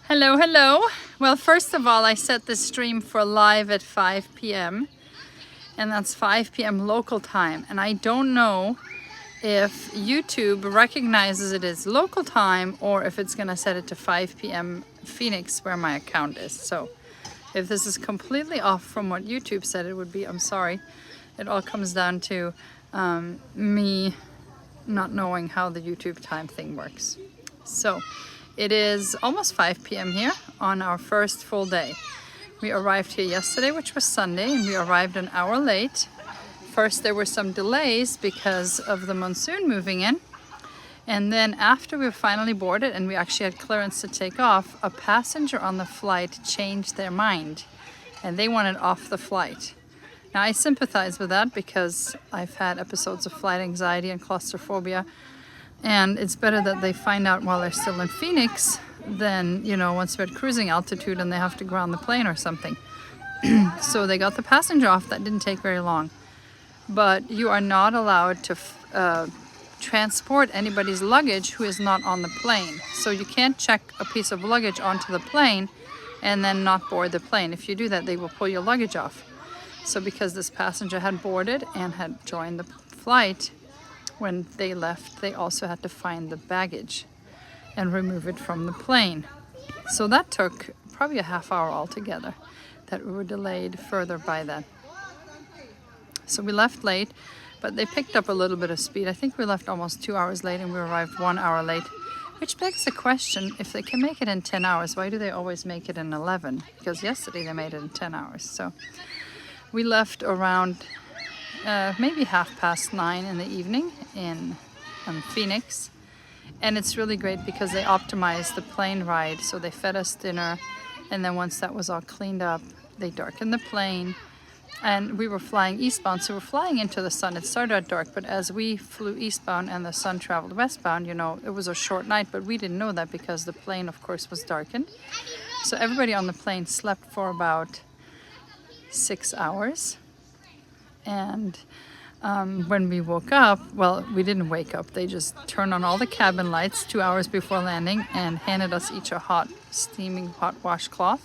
Hello, hello. Well, first of all, I set the stream for live at 5 p.m. and that's 5 p.m. local time. And I don't know if YouTube recognizes it as local time or if it's gonna set it to 5 p.m. Phoenix where my account is. So if this is completely off from what YouTube said it would be, I'm sorry. It all comes down to me not knowing how the YouTube time thing works. So it is almost 5 p.m. here on our first full day. We arrived here yesterday, which was Sunday, and we arrived an hour late. First there were some delays because of the monsoon moving in. And then after we finally boarded and we actually had clearance to take off, a passenger on the flight changed their mind and they wanted off the flight. Now I sympathize with that because I've had episodes of flight anxiety and claustrophobia, and it's better that they find out while they're still in Phoenix than, you know, once we're at cruising altitude and they have to ground the plane or something. So they got the passenger off. That didn't take very long. But you are not allowed to transport anybody's luggage who is not on the plane. So you can't check a piece of luggage onto the plane and then not board the plane. If you do that, they will pull your luggage off. So because this passenger had boarded and had joined the flight, when they left, they also had to find the baggage and remove it from the plane. So that took probably a half hour altogether that we were delayed further by that. So we left late, but they picked up a little bit of speed. I think we left almost 2 hours late and we arrived 1 hour late, which begs the question, if they can make it in 10 hours, why do they always make it in 11? Because yesterday they made it in 10 hours. So we left around maybe 9:30 in the evening in Phoenix. And it's really great because they optimized the plane ride. So they fed us dinner, and then once that was all cleaned up, they darkened the plane. And we were flying eastbound, so we're flying into the sun. It started out dark, but as we flew eastbound and the sun traveled westbound, you know, it was a short night, but we didn't know that because the plane, of course, was darkened. So everybody on the plane slept for about 6 hours. And when we woke up, well, we didn't wake up. They just turned on all the cabin lights 2 hours before landing and handed us each a hot, steaming hot washcloth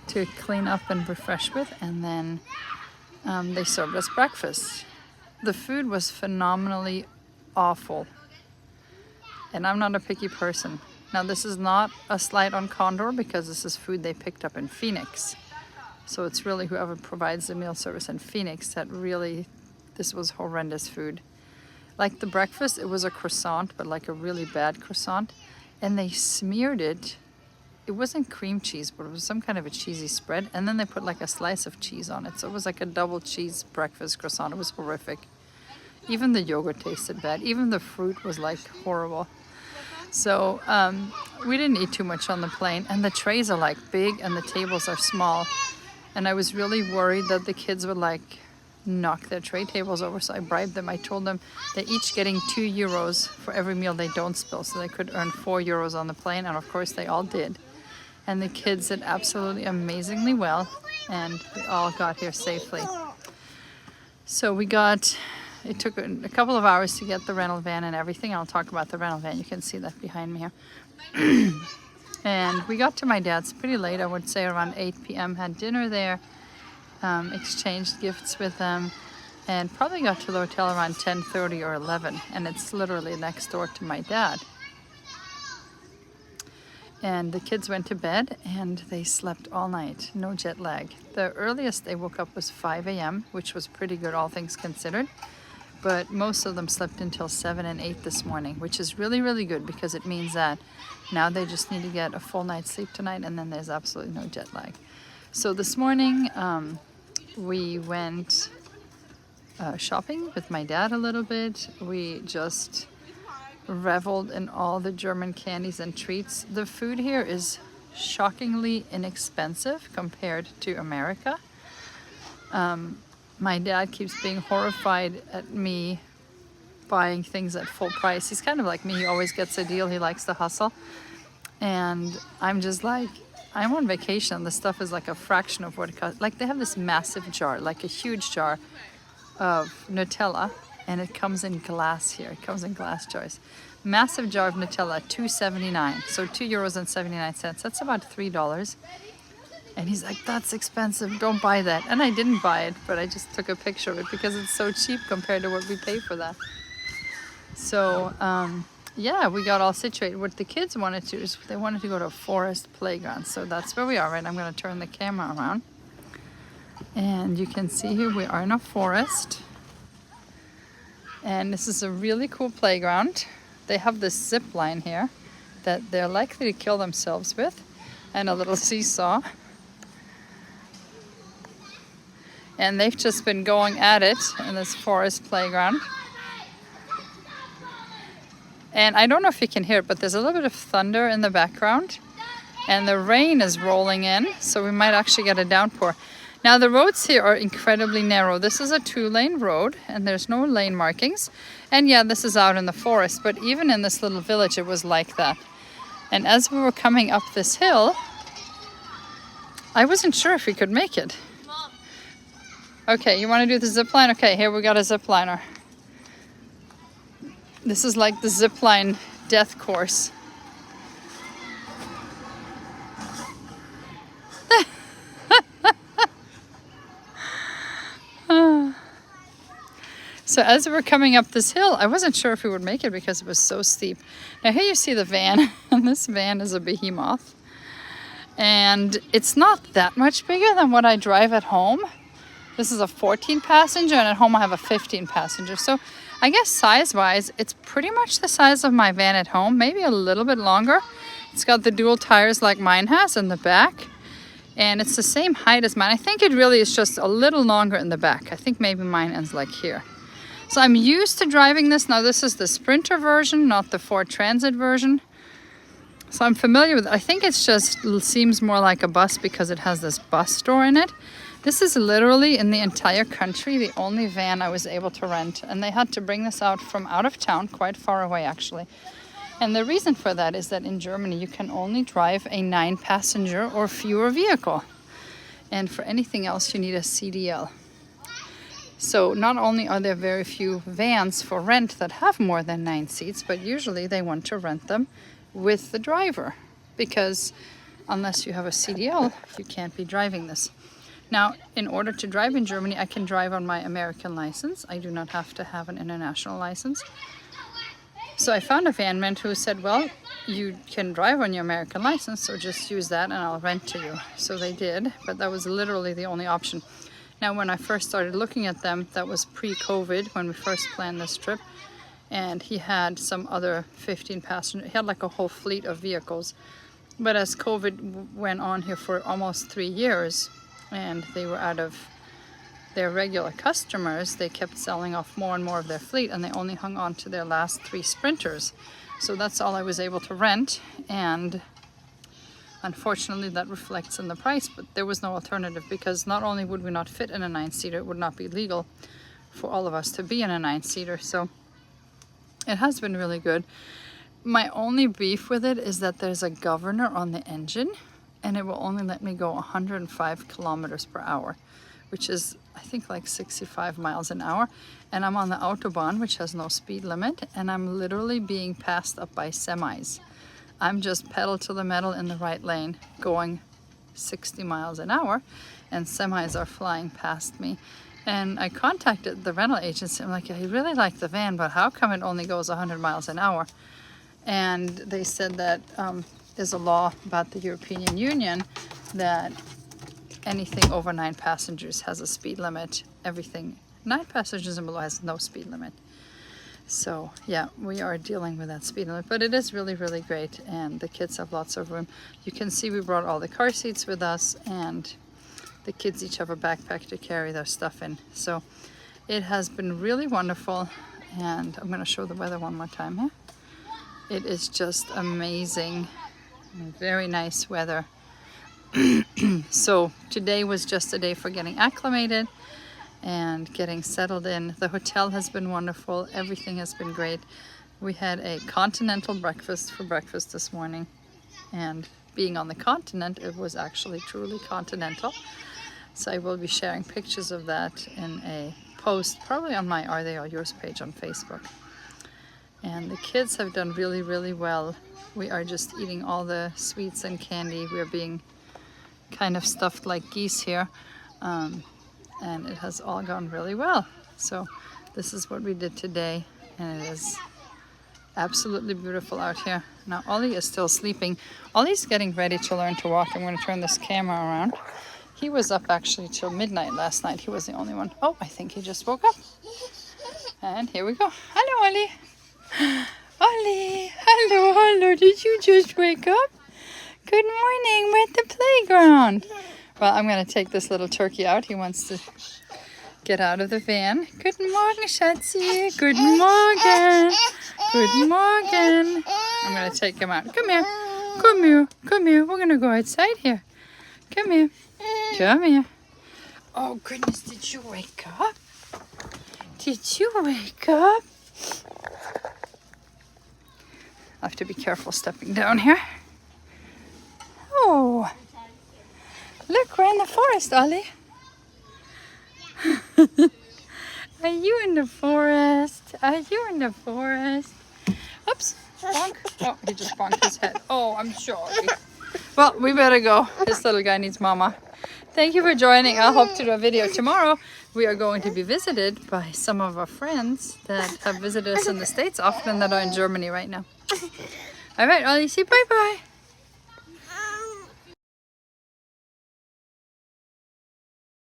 to clean up and refresh with. And then they served us breakfast. The food was phenomenally awful. And I'm not a picky person. Now, this is not a slight on Condor because this is food they picked up in Phoenix. So it's really whoever provides the meal service in Phoenix that really, this was horrendous food. Like the breakfast, it was a croissant, but like a really bad croissant. And they smeared it. It wasn't cream cheese, but it was some kind of a cheesy spread. And then they put like a slice of cheese on it. So it was like a double cheese breakfast croissant. It was horrific. Even the yogurt tasted bad. Even the fruit was like horrible. So we didn't eat too much on the plane. And the trays are like big and the tables are small. And I was really worried that the kids would like knock their tray tables over, so I bribed them. I told them they're each getting €2 for every meal they don't spill, so they could earn €4 on the plane, and of course they all did. And the kids did absolutely amazingly well, and we all got here safely. So it took a couple of hours to get the rental van and everything. I'll talk about the rental van. You can see that behind me here. And we got to my dad's pretty late, I would say around 8 p.m. Had dinner there, exchanged gifts with them, and probably got to the hotel around 10:30 or 11. And it's literally next door to my dad. And the kids went to bed and they slept all night, no jet lag. The earliest they woke up was 5 a.m., which was pretty good, all things considered. But most of them slept until 7 and 8 this morning, which is really, really good because it means that now they just need to get a full night's sleep tonight and then there's absolutely no jet lag. So this morning we went shopping with my dad a little bit. We just reveled in all the German candies and treats. The food here is shockingly inexpensive compared to America. My dad keeps being horrified at me buying things at full price. He's kind of like me. He always gets a deal. He likes to hustle. And I'm just like, I'm on vacation. The stuff is like a fraction of what it costs. Like they have this massive jar, like a huge jar of Nutella, and it comes in glass here. It comes in glass jars. massive jar of Nutella, $2.79. So €2.79. That's about $3. And he's like, that's expensive, don't buy that. And I didn't buy it, but I just took a picture of it because it's so cheap compared to what we pay for that. So yeah, we got all situated. What the kids wanted to is they wanted to go to a forest playground. So that's where we are, right? I'm gonna turn the camera around. And you can see here we are in a forest. And this is a really cool playground. They have this zip line here that they're likely to kill themselves with, and a little seesaw. And they've just been going at it in this forest playground. And I don't know if you can hear it, but there's a little bit of thunder in the background. And the rain is rolling in, so we might actually get a downpour. Now the roads here are incredibly narrow. This is a 2-lane road and there's no lane markings. And yeah, this is out in the forest, but even in this little village it was like that. And as we were coming up this hill, I wasn't sure if we could make it. Okay, you want to do the zip line? Okay, here we got a zip liner. This is like the zip line death course. So as we were coming up this hill, I wasn't sure if we would make it because it was so steep. Now here you see the van, and this van is a behemoth. And it's not that much bigger than what I drive at home. This is a 14 passenger, and at home I have a 15 passenger. So I guess size-wise, it's pretty much the size of my van at home, maybe a little bit longer. It's got the dual tires like mine has in the back. And it's the same height as mine. I think it really is just a little longer in the back. I think maybe mine ends like here. So I'm used to driving this. Now this is the Sprinter version, not the Ford Transit version. So I'm familiar with it. I think it's just seems more like a bus because it has this bus door in it. This is literally in the entire country the only van I was able to rent. And they had to bring this out from out of town, quite far away actually. And the reason for that is that in Germany you can only drive a 9-passenger or fewer vehicle. And for anything else you need a CDL. So not only are there very few vans for rent that have more than 9 seats, but usually they want to rent them with the driver. Because unless you have a CDL, you can't be driving this. Now, in order to drive in Germany, I can drive on my American license. I do not have to have an international license. So I found a vanman who said, well, you can drive on your American license, so just use that and I'll rent to you. So they did, but that was literally the only option. Now, when I first started looking at them, that was pre-COVID, when we first planned this trip. And he had some other 15 passengers. He had like a whole fleet of vehicles. But as COVID went on here for almost 3 years, and they were out of their regular customers, they kept selling off more and more of their fleet, and they only hung on to their last 3 Sprinters. So that's all I was able to rent, and unfortunately that reflects in the price, but there was no alternative because not only would we not fit in a 9-seater, it would not be legal for all of us to be in a 9-seater. So it has been really good. My only beef with it is that there's a governor on the engine, and it will only let me go 105 kilometers per hour, which is, I think, like 65 miles an hour. And I'm on the Autobahn, which has no speed limit, and I'm literally being passed up by semis. I'm just pedal to the metal in the right lane, going 60 miles an hour, and semis are flying past me. And I contacted the rental agency. I'm like, I really like the van, but how come it only goes 100 miles an hour? And they said that there's a law about the European Union that anything over 9 passengers has a speed limit. Everything 9 passengers and below has no speed limit. So yeah, we are dealing with that speed limit, but it is really, really great, and the kids have lots of room. You can see we brought all the car seats with us, and the kids each have a backpack to carry their stuff in. So it has been really wonderful, and I'm going to show the weather one more time here. It is just amazing. Very nice weather. So today was just a day for getting acclimated and getting settled in. The hotel has been wonderful. Everything has been great. We had a continental breakfast for breakfast this morning, and being on the continent, it was actually truly continental. So I will be sharing pictures of that in a post, probably on my Are They All Yours page on Facebook. And the kids have done really, really well. We are just eating all the sweets and candy. We're being kind of stuffed like geese here. And it has all gone really well. So this is what we did today. And it is absolutely beautiful out here. Now Ollie is still sleeping. Ollie's getting ready to learn to walk. I'm going to turn this camera around. He was up actually till midnight last night. He was the only one. Oh, I think he just woke up. And here we go. Hello, Ollie. Ollie, hello, hello. Did you just wake up? Good morning. We're at the playground. Well, I'm going to take this little turkey out. He wants to get out of the van. Good morning, Schatzi. Good morning. Good morning. I'm going to take him out. Come here. Come here. Come here. We're going to go outside here. Come here. Come here. Oh, goodness. Did you wake up? Did you wake up? I have to be careful stepping down here. Oh. Look, we're in the forest, Ollie. Are you in the forest? Are you in the forest? Oops, bonk. Oh, he just bonked his head. Oh, I'm sorry. Well, we better go. This little guy needs mama. Thank you for joining. I hope to do a video tomorrow. We are going to be visited by some of our friends that have visited us in the States often that are in Germany right now. All right, Ollie, say bye-bye.